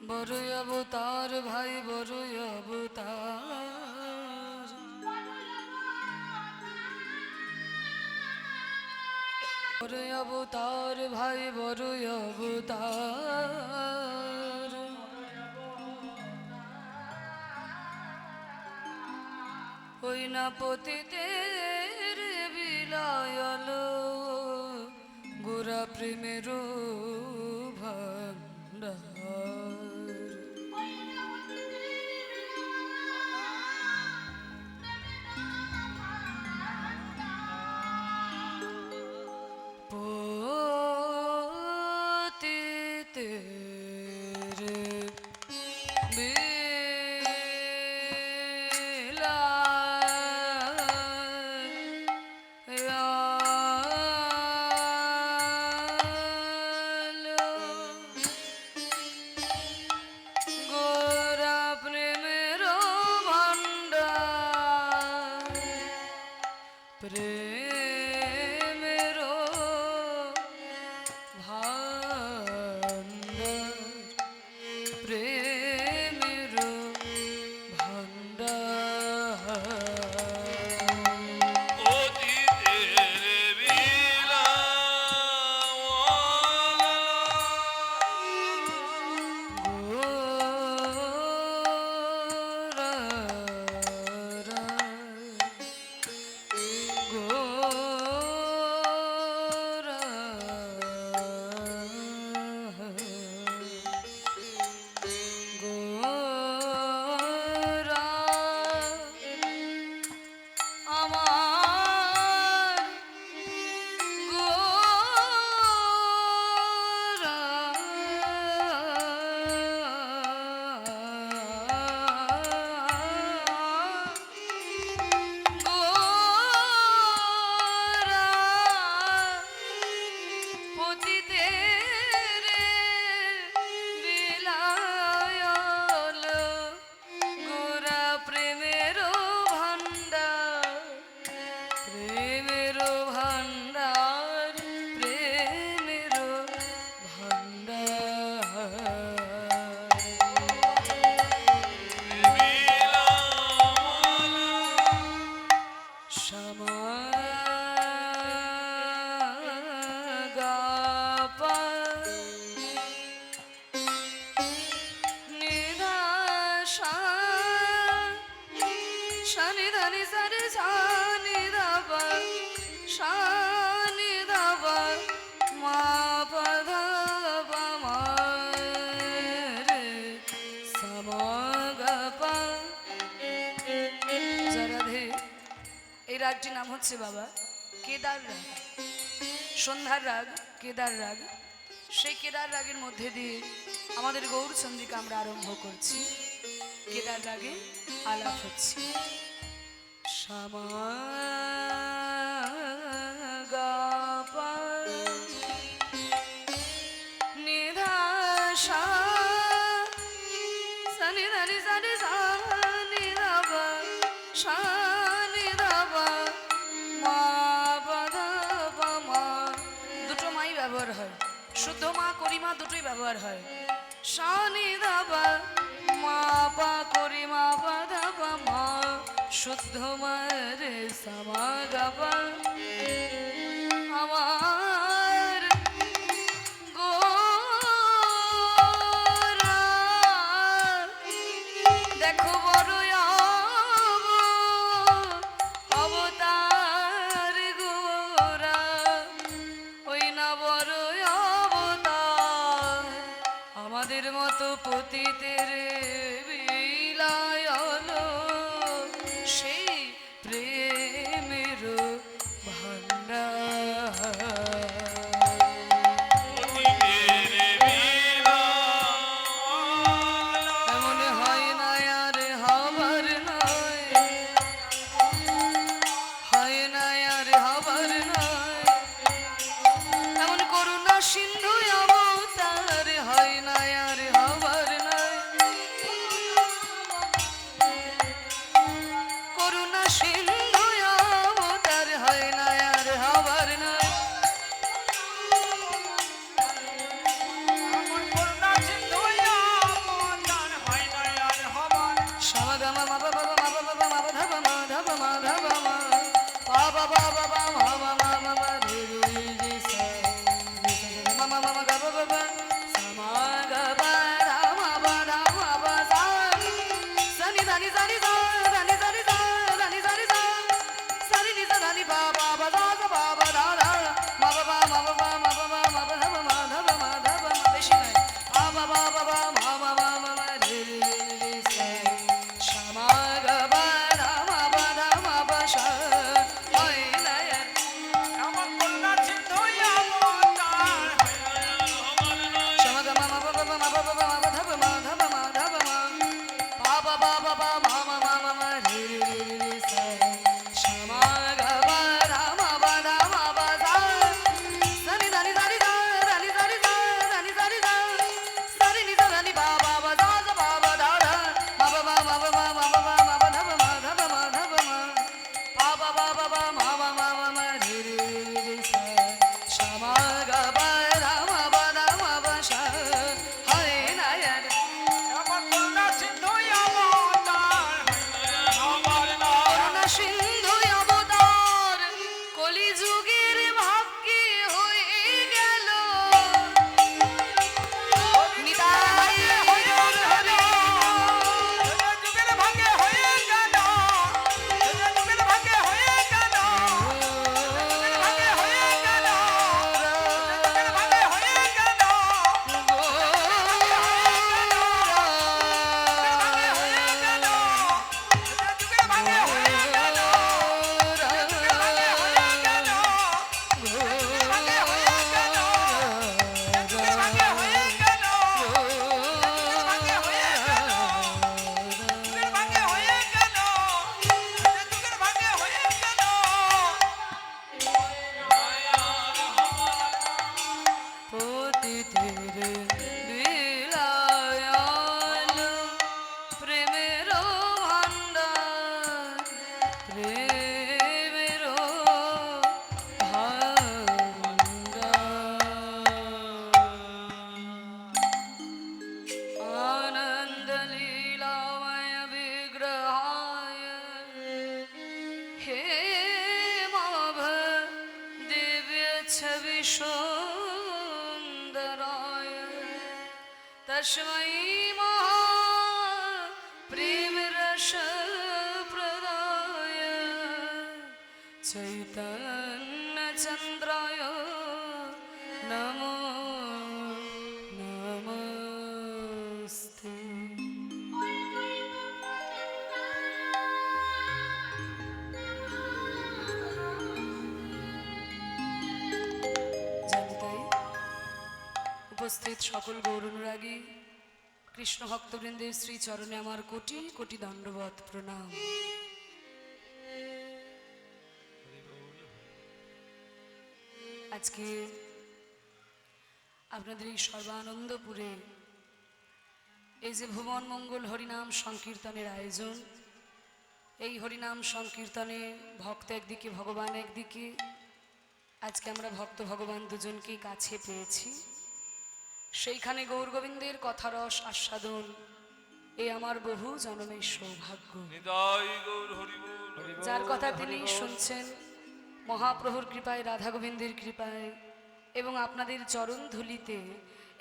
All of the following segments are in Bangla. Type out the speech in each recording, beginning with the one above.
বড়ই অবতার ভাই বড়ই অবতার, বড়ই অবতার ভাই বড়ই অবতার। ওই না পতিতের বিলায়ল গোরা প্রেমের ভান্ডার। প্রেমেরো ভান্ডার, প্রেমের shani dhani sari shani dhapa shani dhapa ma pa dha pa ma re sa ma ga pa। Radhe এই রাগটির নাম হচ্ছে বাবা কেদার রাগ, সন্ধ্যার রাগ, কেদার রাগ। সেই কেদার রাগের মধ্যে দিয়ে আমাদের গৌরচন্দ্রিকা আমরা আরম্ভ করছি। কেদার রাগে আলাপ হচ্ছে শ্যামা গা পা নিধা সা সানি ধানি সানি সা নি ধা পা সা নি ধা পা মা পা ধা পা মা। দুটো মাই ব্যবহার হয়, শুদ্ধ মা করিমা দুটোই ব্যবহার হয়। সা নি ধা পা মা পা করিমা পা ধা পা মা শুদ্ধ মা রে সা মা গা পা। আমার গোরা দেখো বড় অবতার গোরা, ওই না বড় অবতার আমাদের মতো পতিতের বিলায় হলো সেই প্রেমের ভান্ডার। এমন হয় না আর হবার নয়, হয় না আর হবার নয়, এমন করুণা সিন্ধু অবতার হয় না আর হবার নয়, করুণা সিন্ধু অবতার হয় না আর হবার নয়। সমাগমা মা বাবা মা বাবা মা ধব মা ধব মা ধব মা পা বাবা বাবা মা মা মা মা মা রে রে রে সা মা মা মা গা বাবা মা সমা গা বা ধা মা বা ধা মা বা সা সানি ধানি সানি সা ধানি সানি সা ধানি সানি সা সানি নি সা ধানি বা বা বা সা সা বা বা ধা ধা মা বাবা মা বাবা মা বাবা মা বা ধব মা ধব মা ধব মা। বেশি নয় পা বাবা বাবা মা মা মা মা মা রে রে রে সা সমা গা বা ধা মা বা ধা মা বা সা হয় না আর আমার কন্যা সিদ্ধ অবতার সমা গা মা বাবা মা বাবা মা বা ধব মা ধব মা ধব মা পা বাবা বাবা মা মা মা মা মা রে রে রে সা সমা গা বা ধা মা বা ধা মা বা সা সানি ধানি সানি সা ধানি সানি সা ধানি সানি সা সানি নি সা ধানি বা বা বা সা সা বা বা ধা ধা মা বাবা মা বাবা মা বাবা মা বা ধব মা ধব মা ধব মা পা বাবা বাবা মা মা মা মা মা রে রে রে সা সমা গা বা ধা মা বা ধা মা বা সা হয় না আর আমার করুণা সিন্ধু অবতার কলিযুগের ভাগ্যে হয়ে গেল নিতাই গৌর হরি। যুগের ভাগ্যে হয়ে গেল, যুগের ভাগ্যে হয়ে গেল, যুগের ভাগ্যে হয়ে গেল, যুগের ভাগ্যে হয়ে গেল, প্রেমের ভান্ডার প্রেমের आनंद लीलामय विग्रहाय हे माभ दिव्य छवि सुंदराय तस्मै महा प्रेम रस प्रदाय चैतन्यचन्द्राय नमो नमस्ते। জানিতাই উপস্থিত সকল গৌরানুরাগী কৃষ্ণ ভক্তবৃন্দের শ্রী চরণে আমার কোটি কোটি দণ্ডবত প্রণাম। আজকে আপনাদের এই সর্বানন্দপুরে এই যে ভুবন মঙ্গল হরিনাম সংকীর্তনের আয়োজন, এই হরিনাম সংকীর্তনে ভক্ত একদিকে ভগবান একদিকে, আজকে আমরা ভক্ত ভগবান দুজনকেই কাছে পেয়েছি। সেইখানে গৌরগোবিন্দের কথারস আস্বাদন এই আমার বহু জন্মের সৌভাগ্য। যার কথা তিনি শুনছেন মহাপ্রভুর কৃপায়, রাধা গোবিন্দের কৃপায় এবং আপনাদের চরণ ধুলিতে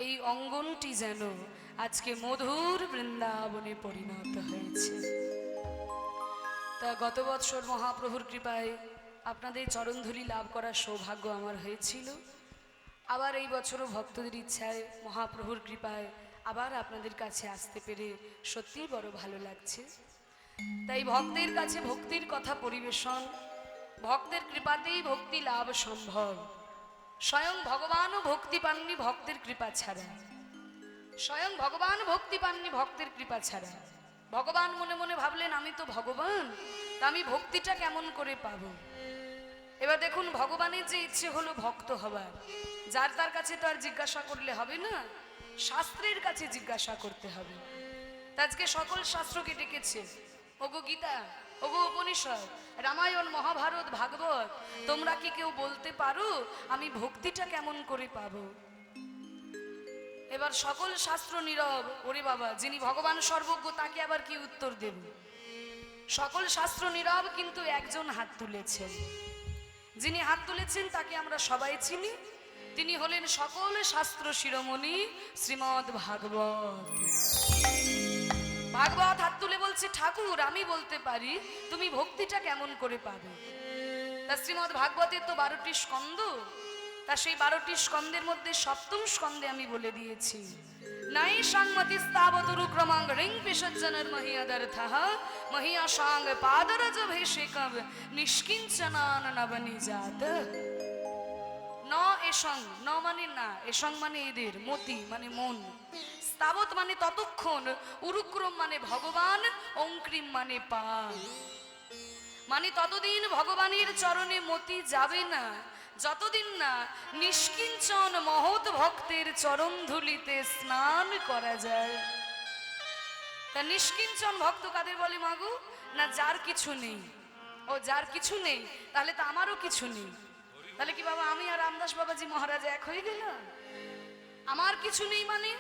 এই অঙ্গনটি যেন আজকে মধুর বৃন্দাবনে পরিণত হয়েছে। তা গত বৎসর মহাপ্রভুর কৃপায় আপনাদের চরণধুলি লাভ করার সৌভাগ্য আমার হয়েছিল। আবার এই বছরও ভক্তদের ইচ্ছায় মহাপ্রভুর কৃপায় আবার আপনাদের কাছে আসতে পেরে সত্যিই বড় ভালো লাগছে। তাই ভক্তের কাছে ভক্তির কথা পরিবেশন, ভক্তের কৃপাতেই ভক্তি লাভ সম্ভব। স্বয়ং ভগবানও ভক্তি পাননি ভক্তের কৃপা ছাড়া, স্বয়ং ভগবান ভক্তি পাননি ভক্তের কৃপা ছাড়া। ভগবান মনে মনে ভাবলেন আমি তো ভগবান, তা আমি ভক্তিটা কেমন করে পাবো। এবার দেখুন ভগবানের যে ইচ্ছে হলো ভক্ত হবার, যার তার কাছে তো আর জিজ্ঞাসা করলে হবে না, শাস্ত্রের কাছে জিজ্ঞাসা করতে হবে। আজকে সকল শাস্ত্রকে ডেকেছে, ওগো গীতা, ওগো উপনিষদ, রামায়ণ, মহাভারত, ভাগবত, তোমরা কি কেউ বলতে পারো আমি ভক্তিটা কেমন করে পাবো? এবার সকল শাস্ত্র নীরব। ওরে বাবা, যিনি ভগবান সর্বজ্ঞ তাকে আবার কি উত্তর দেব? সকল শাস্ত্র নীরব, কিন্তু একজন হাত তুলেছেন। যিনি হাত তুলেছেন তাকে আমরা সবাই চিনি, তিনি হলেন সকল শাস্ত্র শিরোমণি শ্রীমদ্ ভাগবত। ভাগবত হাত তুলে বলছে ঠাকুর আমি বলতে পারি, তুমি ভক্তিটা কেমন করে পাবে? তা শ্রীমদ্ ভাগবতের তো 12টি স্কন্দ, তা সেই 12টি স্কন্দের মধ্যে সপ্তম স্কন্দে আমি বলে দিয়েছি নাই সংমতি স্তাবতরু ক্রমাং রিং পিশজ্জনর মহিয়াদর্থঃ মহিয়াশাং পাদরজ ভেষেকব নিষ্কিঞ্চনান নবনিজাত। ন এসং, ন মানে না, এসং মানে এদের, মতি মানে মন, স্তাবত মানে ততক্ষণ, উরুক্রম মানে ভগবান, অঙ্ক্রিম মানে পা, মানে ততদিন ভগবানের চরণে মতি যাবে না যতদিন না নিষ্কিঞ্চন মহৎ ভক্তের চরণ ধুলিতে স্নান করা যায়। তা নিষ্কিঞ্চন ভক্ত কাদের বলে মাগু? না যার কিছু নেই। ও যার কিছু নেই, তাহলে তো আমারও কিছু নেই। তাহলে কি বাবা আমি আর রামদাস বাবাজি মহারাজ এক হয়ে গেল? আমার কিছু নেই মানে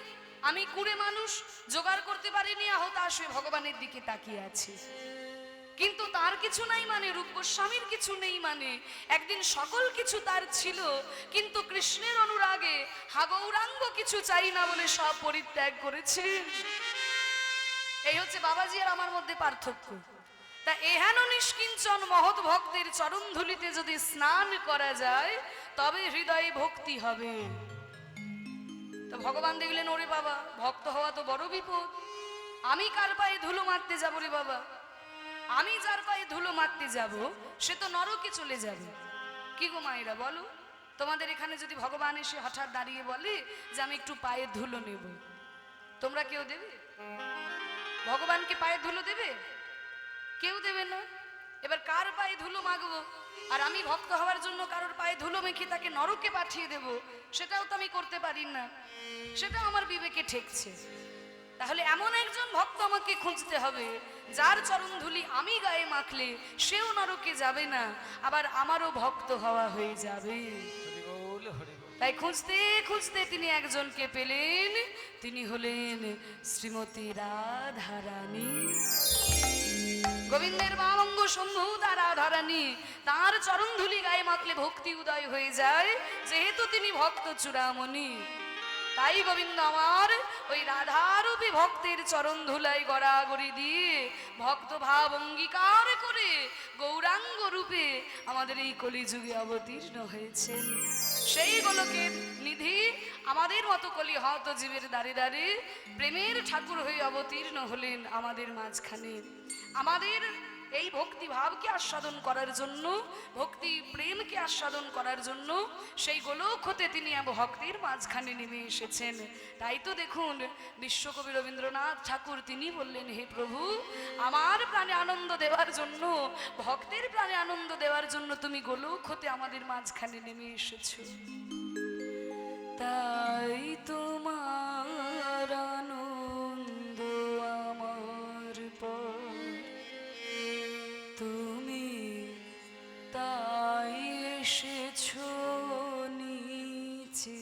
আমি কুড়ে মানুষ, জোগাড় করতে পারিনি, হতাশে ভগবানের দিকে তাকিয়ে আছি। কিন্তু তার কিছু নাই মানে, রূপ গোস্বামীর কিছু নেই মানে, একদিন সকল কিছু তার ছিল, কিন্তু কৃষ্ণের অনুরাগে হাগৌরাঙ্গ কিছু চাই না বলে সব পরিত্যাগ করেছে। এই হচ্ছে বাবাজি আর আমার মধ্যে পার্থক্য। তা এহেন নিষ্কিঞ্চন মহৎ ভক্তের চরণ ধুলিতে যদি স্নান করা যায় তবে হৃদয়ে ভক্তি হবে। তো ভগবান দেখলেন ওরে বাবা ভক্ত হওয়া তো বড় বিপদ, আমি কার পায়ে ধুলো মারতে যাবো রে বাবা? আমি যার পায়ে ধুলো মারতে যাব সে তো নরকে চলে যাবে। কি গো মায়েরা বলো, তোমাদের এখানে যদি ভগবান এসে হঠাৎ দাঁড়িয়ে বলে যে আমি একটু পায়ে ধুলো নেব, তোমরা কেউ দেবে? ভগবানকে পায়ে ধুলো দেবে? কেউ দেবে না। এবার কার পায়ে ধুলো মাগবো? আর আমি ভক্ত হওয়ার জন্য কারোর পায়ে ধুলো মেখে তাকে নরকে পাঠিয়ে দেব, সেটাও তো আমি করতে পারি না, সেটাও আমার বিবেকে ঠেকছে। তাহলে এমন একজন ভক্ত আমাকে খুঁজতে হবে যার চরণ ধুলি আমি গায়ে মাখলে সেও নরকে যাবে না, আবার আমারও ভক্ত হওয়া হয়ে যাবে। তাই খুঁজতে খুঁজতে তিনি একজনকে পেলেন, তিনি হলেন শ্রীমতী রাধা রানী। গোবিন্দের বামঙ্গ সম্ভূতা রাধা রানী, তার চরণ ধুলি গায়ে মাখলে ভক্তি উদয় হয়ে যায়, যেহেতু তিনি ভক্ত চূড়ামণি। তাই গোবিন্দ আমার ওই রাধারও রূপী ভক্তের চরণ ধুলাই গড়াগড়ি দিয়ে ভক্ত ভাব অঙ্গীকার করে গৌরাঙ্গ রূপে আমাদের এই কলিযুগে অবতীর্ণ হয়েছেন। সেই গোলকের নিধি আমাদের মতো কলি হত জীবের দ্বারে দ্বারে প্রেমের ঠাকুর হয়ে অবতীর্ণ হলেন আমাদের মাঝখানে। আমাদের এই ভক্তি ভাবকে আস্বাদন করার জন্য, ভক্তি প্রেমকে আস্বাদন করার জন্য সেই গোলক হতে তিনি ভক্তের মাঝখানে নেমে এসেছেন। তাই তো দেখুন বিশ্বকবি রবীন্দ্রনাথ ঠাকুর তিনি বললেন, হে প্রভু, আমার প্রাণে আনন্দ দেওয়ার জন্য, ভক্তের প্রাণে আনন্দ দেওয়ার জন্য তুমি গোলক হতে আমাদের মাঝখানে নেমে এসেছো। তাই তোমার আনন্দ আমার পর, তুমি তাই এসেছো নিচে,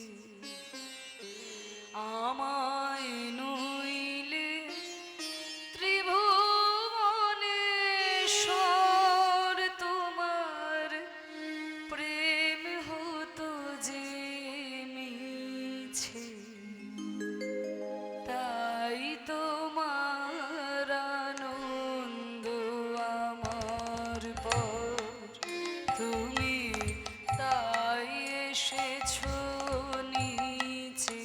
আমায় নইলে ত্রিভুবনেশ্বর তোমার প্রেম হতো যে মিছে। তাই তোমার আনন্দ আমার পর, তুমি তাই এসেছো নিচে,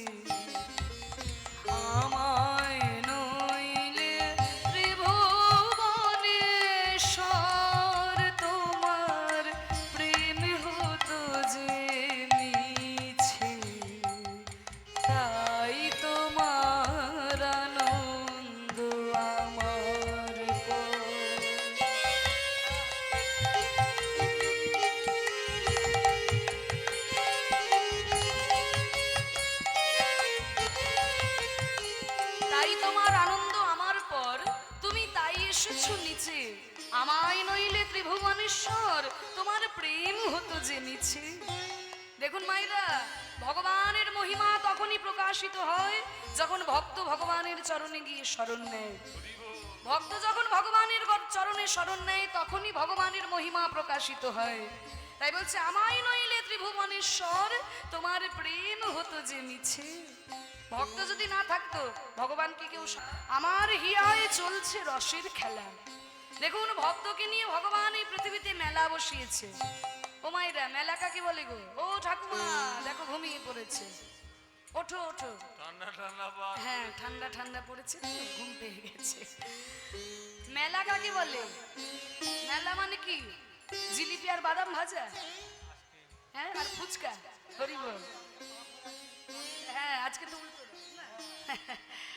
আমায় নইলে ত্রিভুবনেশ্বর তোমার প্রেম হতো যে মিছে। তাই তোমার আনন্দ আমার পর। তাই তোমার আনন্দ আমার পর, তুমি তাই এসেছো নিচে, আমায় নইলে ত্রিভুবনেশ্বর তোমার প্রেম হতো যে মিছে। দেখুন মাইরা, ভগবানের মহিমা তখনই প্রকাশিত হয় যখন ভক্ত ভগবানের চরণে গিয়ে শরণ নেয়। ভক্ত যখন ভগবানের চরণে শরণ নেয় তখনই ভগবানের মহিমা প্রকাশিত হয়। তাই বলছে, আমায় নইলে ত্রিভুবনেশ্বর তোমার প্রেম হতো যে মিছে। ভক্ত যদি না থাকতো ভগবানকে কেউ, আমার হিয়ায় চলছে রসের খেলা। দেখুন ভক্তকে নিয়ে ভগবান এই পৃথিবীতে মেলা বসিয়েছে। ও মাইরা, মেলা কাকে বলে গো? ও ঠাকুমা দেখো ঘুমিয়ে পড়েছে, ওঠো ওঠো। হ্যাঁ, ঠান্ডা ঠান্ডা পড়েছে, ঘুম পেয়ে গেছে। মেলা কাকে বলে? মেলা মানে কি? জিলিপি আর বাদাম ভাজা, হ্যাঁ, আর ফুচকা। হরি বল। হ্যাঁ, আজকে তো উল্টো না।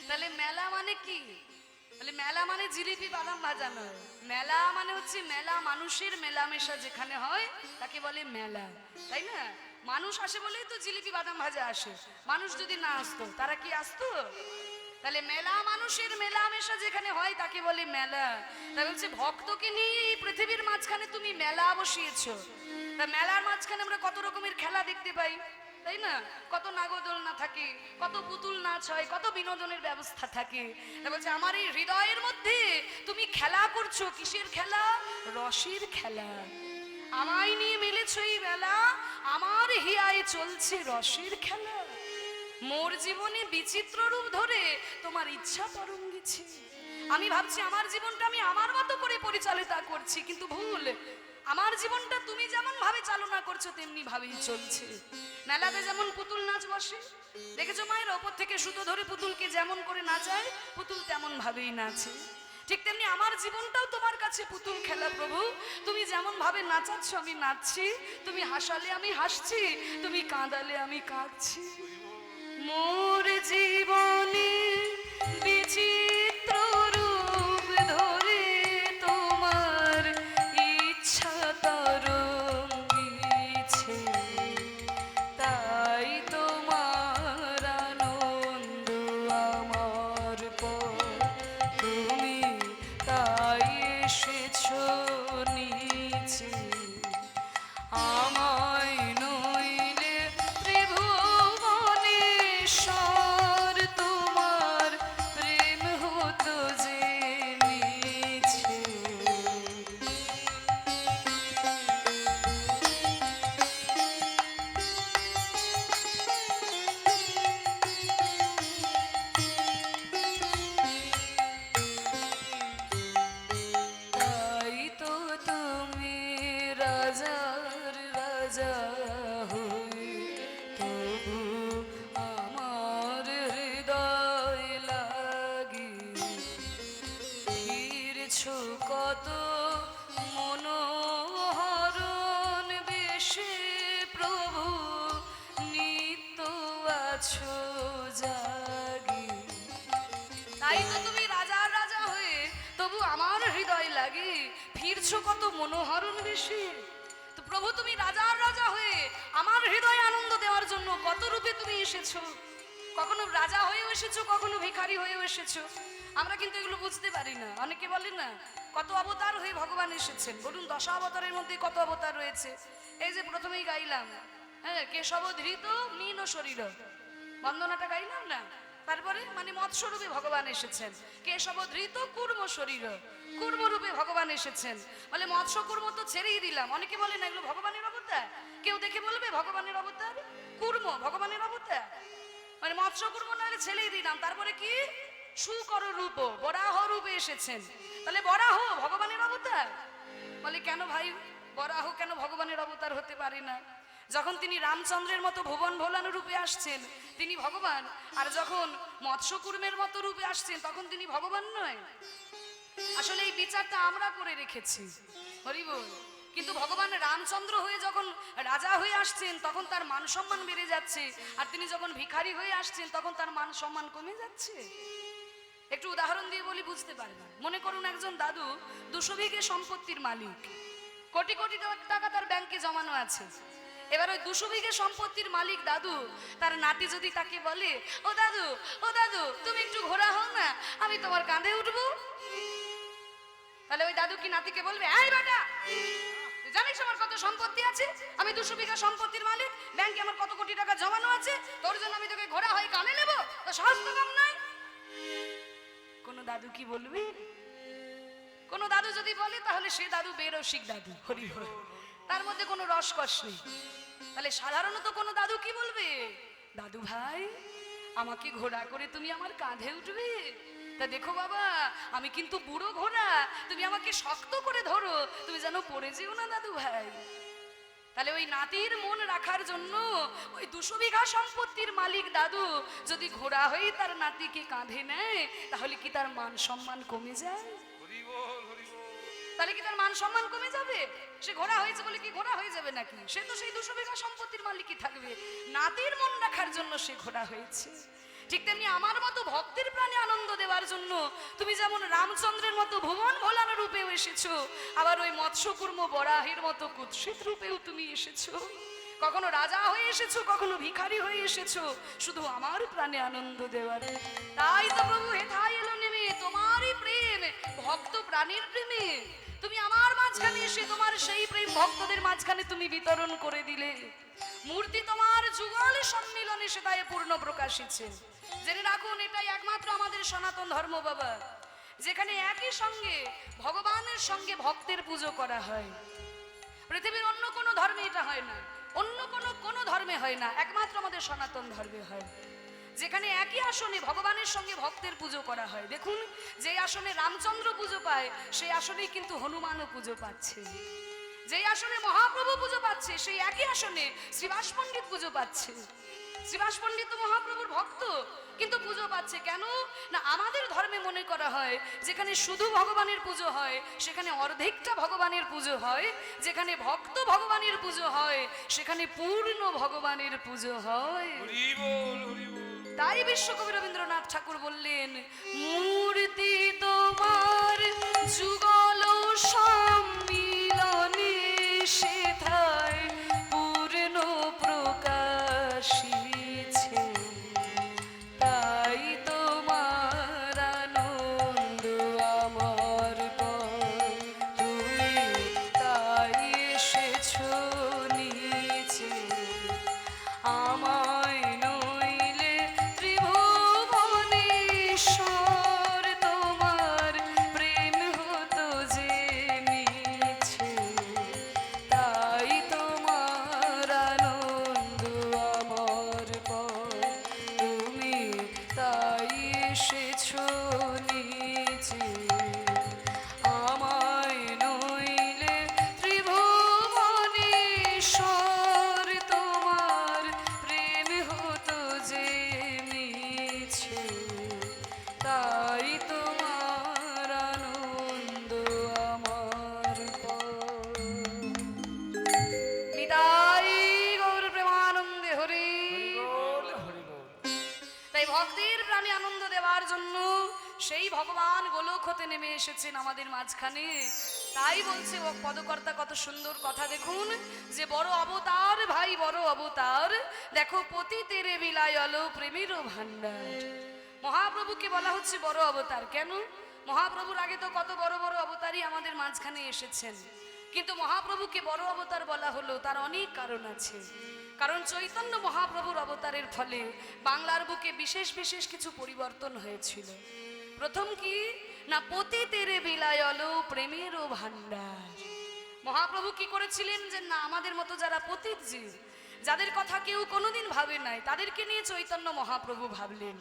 তাহলে মেলা মানে কি? তাহলে মেলা মানে জিলিপি বাদাম ভাজা নয়। মেলা মানে হচ্ছে মেলা মানুষের মেলামেশা যেখানে হয় তাকে বলে মেলা, তাই না? মানুষ আসে বলেই তো জিলিপি বাদাম ভাজা আসে। মানুষ যদি না আসতো তারা কি আসতো? তাহলে মেলা মানুষের মেলামেশা যেখানে হয় তাকে বলে মেলা। তাই বলছে ভক্তকে নিয়ে এই পৃথিবীর মাঝখানে তুমি মেলা বসিয়েছো। তা মেলার মাঝখানে আমরা কত রকমের খেলা দেখতে পাই, তাই না? কত নাগদোলনা থাকে, কত পুতুল নাচ হয়, কত বিনোদনের ব্যবস্থা থাকে। তা বলছে আমার এই হৃদয়ের মধ্যে তুমি খেলা করছো। কিসের খেলা? রসের খেলা। আমায় নিয়ে মিলেছ এই বেলা, আমার হিয়ায় চলছে রসের খেলা। মোর জীবনে বিচিত্র রূপ ধরে তোমার ইচ্ছা তরঙ্গিছে। আমি ভাবছি আমার জীবনটা আমি আমার মতো করে পরিচালিত করছি, কিন্তু ভুল। আমার জীবনটা তুমি যেমন ভাবে চালনা করছো তেমনি ভাবেই চলছে। মেলাতে যেমন পুতুল নাচ বসে, দেখেছো মায়ের? ওপর থেকে সুতো ধরে পুতুলকে যেমন করে নাচায়, পুতুল তেমন ভাবেই নাচে। ঠিক তেমনি আমার জীবনটাও তোমার কাছে পুতুল খেলা প্রভু। তুমি যেমন ভাবে নাচাচ্ছ আমি নাচছি, তুমি হাসালে আমি হাসছি, তুমি কাঁদালে আমি কাঁদছি। মোর জীবনে বিচিত্র রূপ ধরে তোমার ইচ্ছা তরঙ্গিছে। তাই তোমার আনন্দ আমার পর, তুমি তাই এসেছো নিচে, আমায় নইলে ত্রিভুবনেশ্বর তোমার তাই তো তুমি রাজার রাজা হয়ে তবু আমার হৃদয় লাগে ফিরছো কত মনোহরণ বেশি। তো প্রভু তুমি রাজার রাজা হয়ে আমার হৃদয়ে আনন্দ দেওয়ার জন্য কত রূপে তুমি এসেছো। কখনো রাজা হয়েও এসেছো, কখনো ভিখারি হয়েও এসেছো। আমরা কিন্তু এগুলো বুঝতে পারি না। অনেকে বলে না কত অবতার হয়ে ভগবান এসেছেন। বলুন 10 অবতারের মধ্যে কত অবতার রয়েছে। এই যে প্রথমেই গাইলাম, হ্যাঁ, কেশব ধৃত মীন শরীর, বন্দনাটা গাইলাম না। তারপরে মানে মৎস্যরূপে ভগবান এসেছেন। কেশব ধৃত কুর্ম শরীর, কুর্ম রূপে ভগবান এসেছেন। বলে মৎস্য কুর্ম তো ছেড়েই দিলাম। অনেকে বলে না এগুলো ভগবানের অবতার। কেউ দেখে বলবে ভগবানের অবতার, কুর্ম ভগবানের অবতার, মানে মৎস্য কুর্ম না হলে ছেড়েই দিলাম। তারপরে কি শুকর রূপ, বরাহ রূপে এসেছেন। তাহলে বরাহ ভগবানের অবতার। বলে কেন ভাই, বরাহ কেন ভগবানের অবতার হতে পারে না? যখন তিনি রামচন্দ্রের মতো ভুবন ভোলানো রূপে আসছেন তিনি ভগবান, আর যখন মৎস্যকুর্মের মতো রূপে আসছেন তখন তিনি ভগবান নয়। আসলে এই বিচারটা আমরা করে রেখেছি, হরি বল। কিন্তু ভগবান রামচন্দ্র হয়ে যখন রাজা হয়ে আসছেন তখন তার মান সম্মান বেড়ে যাচ্ছে, আর তিনি যখন ভিখারি হয়ে আসছেন তখন তার মান সম্মান কমে যাচ্ছে। একটু উদাহরণ দিয়ে বলি, বুঝতে পারবেন। মনে করুন একজন দাদু 200 বিঘে সম্পত্তির মালিক, কোটি কোটি টাকা তার ব্যাংকে জমানো আছে। এবার ওই 200 বিঘে সম্পত্তির মালিক দাদু, তার নাতি যদি তাকে বলে, ও দাদু, ও দাদু তুমি একটু ঘোড়া হও না, আমি তোমার কাঁধে উঠবো। তাহলে ওই দাদু কি নাতিকে বলবে, এই বেটা জানিস আমার কত সম্পত্তি আছে, আমি 200 বিঘা সম্পত্তির মালিক, ব্যাংকে আমার কত কোটি টাকা জমানো আছে, তোর জন্য আমি তোকে ঘোড়া হয়ে কানে নেবো, তো সাহস তো কম নয়। কোন দাদু কি বলবে? কোন দাদু যদি বলে তাহলে সে দাদু বেরসিক দাদু, হরি হরি, তার মধ্যে কোনো রসকস নেই। তাহলে সাধারণত কোন দাদু কি বলবে, দাদু ভাই আমাকে ঘোড়া করে তুমি আমার কাঁধে উঠবে? তা দেখো বাবা আমি কিন্তু বুড়ো ঘোড়া, তুমি আমাকে শক্ত করে ধরো, তুমি যেন পড়ে যেও না দাদু ভাই। তাহলে ওই নাতির মন রাখার জন্য ওই 200 বিঘা সম্পত্তির মালিক দাদু যদি ঘোড়া হয়ে তার নাতিকে কাঁধে নেয় তাহলে কি তার মান সম্মান কমে যায়? তাহলে কি তার মান সম্মান কমে যাবে? সে ঘোড়া হয়েছে বলে কি ঘোড়া হয়ে যাবে নাকি? সে তো সেই 200 বিঘা সম্পত্তির মালিকই থাকবে। নাতির মন রাখার জন্য সে ঘোড়া হয়েছে। ঠিক তেমনি আমার মতো ভক্তের প্রাণে আনন্দ দেওয়ার জন্য তুমি যেমন রামচন্দ্রের মতো ভুবন ভোলানো রূপেও এসেছো, আবার ওই মৎস্যকুর্ম বরাহের মতো কুৎসিত রূপেও তুমি এসেছো। কখনো রাজা হয়ে এসেছো, কখনো ভিখারি হয়ে এসেছো, শুধু আমার প্রাণে আনন্দ দেওয়ার। তাই তো প্রভু হেথায় এলো নেমে তোমারই প্রেম, ভক্ত প্রাণীর প্রেমে তুমি আমার মাঝখানে এসে তোমার সেই প্রেম ভক্তদের মাঝখানে তুমি বিতরণ করে দিলে। মূর্তি তোমার যুগল সম্মিলনে সেটাই পূর্ণ প্রকাশিছে। জেনে রাখুন এটাই একমাত্র আমাদের সনাতন ধর্ম বাবা, যেখানে একই সঙ্গে ভগবানের সঙ্গে ভক্তের পুজো করা হয়। পৃথিবীর অন্য কোনো ধর্মে এটা হয় না, অন্য কোনো ধর্মে হয় না, একমাত্র আমাদের সনাতন ধর্মে হয়, যেখানে একই আসনে ভগবানের সঙ্গে ভক্তের পুজো করা হয়। দেখুন যে আসনে রামচন্দ্র পুজো পায় সেই আসনেই কিন্তু হনুমানও পুজো পাচ্ছে, যেই আসনে মহাপ্রভু পুজো পাচ্ছে সেই একই আসনে শ্রীবাস পণ্ডিত পুজো পাচ্ছে। শ্রীবাস পণ্ডিত তো মহাপ্রভুর ভক্ত কিন্তু পুজো পাচ্ছে কেন না? আমাদের ধর্মে মনে করা হয় যেখানে শুধু ভগবানের পুজো হয় সেখানে অর্ধেকটা ভগবানের পুজো হয়, যেখানে ভক্ত ভগবানের পুজো হয় সেখানে পূর্ণ ভগবানের পুজো হয়। তাই বিশ্বকবি রবীন্দ্রনাথ ঠাকুর বললেন, মূর্তি তোমার যুগল সম্মিলনে সেথায় পূর্ণ প্রকাশিছে, তাই তোমার আনন্দ আমার তুমি তাই এসেছো নিচে, আমায় নইলে ত্রিভুবনেশ্বর তোমার প্রেম হতো সেই ভগবান গোলক হতে নেমে এসেছেন আমাদের মাঝখানে। তাই বলছে ও পদকর্তা কত সুন্দর কথা, দেখুন যে বড় অবতার ভাই বড় অবতার, দেখো পতিতের বিলায়ল প্রেমের ভান্ডার। মহাপ্রভুকে বলা হচ্ছে বড় অবতার কেন? মহাপ্রভুর আগে তো কত বড় বড় অবতারই আমাদের মাঝখানে এসেছেন, কিন্তু মহাপ্রভুকে বড় অবতার বলা হলো তার অনেক কারণ আছে। কারণ চৈতন্য মহাপ্রভুর অবতারের ফলে বাংলার বুকে বিশেষ বিশেষ কিছু পরিবর্তন হয়েছিল। প্রথম কি না, পতিতের বিলায়ল প্রেমের ভান্ডার। মহাপ্রভু কি করেছিলেন যে না, আমাদের মতো যারা পতিত জীব, যাদের কথা কেউ কোনোদিন ভাবে নাই, তাদেরকে নিয়ে চৈতন্য মহাপ্রভু ভাবলেন।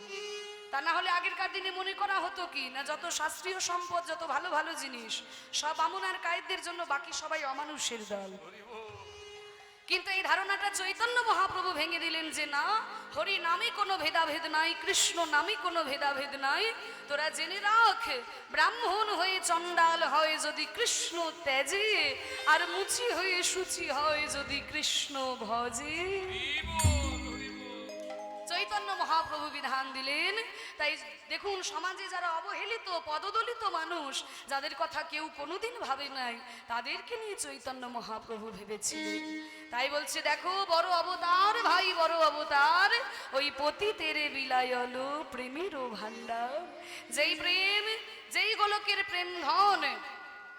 তা না হলে আগেরকার দিনে মনে করা হতো কি না, যত শাস্ত্রীয় সম্পদ, যত ভালো ভালো জিনিস সব বামুন আর কায়েতদের জন্য, বাকি সবাই অমানুষের দল। কিন্তু এই ধারণাটা চৈতন্য মহাপ্রভু ভেঙে দিলেন যে না, হরি নামে কোনো ভেদাভেদ নাই, কৃষ্ণ নামে কোনো ভেদাভেদ নাই। তোরা জেনে রাখ, ব্রাহ্মণ হয়ে চণ্ডাল হয় যদি কৃষ্ণ ত্যাজে, আর মুচি হয়ে সূচি হয় যদি কৃষ্ণ ভজে। চৈতন্য মহাপ্রভু বিধান দিলেন। তাই দেখুন, সমাজে যারা অবহেলিত পদদলিত মানুষ, যাদের কথা কেউ কোনোদিন ভাবে নাই, তাদেরকে নিয়ে চৈতন্য মহাপ্রভু ভেবেছিলেন। তাই বলছে দেখো বড় অবতার ভাই বড় অবতার, ওই পতিতের বিলায়ল প্রেমের ভান্ডার। যেই প্রেম, যেই গোলকের প্রেম ধন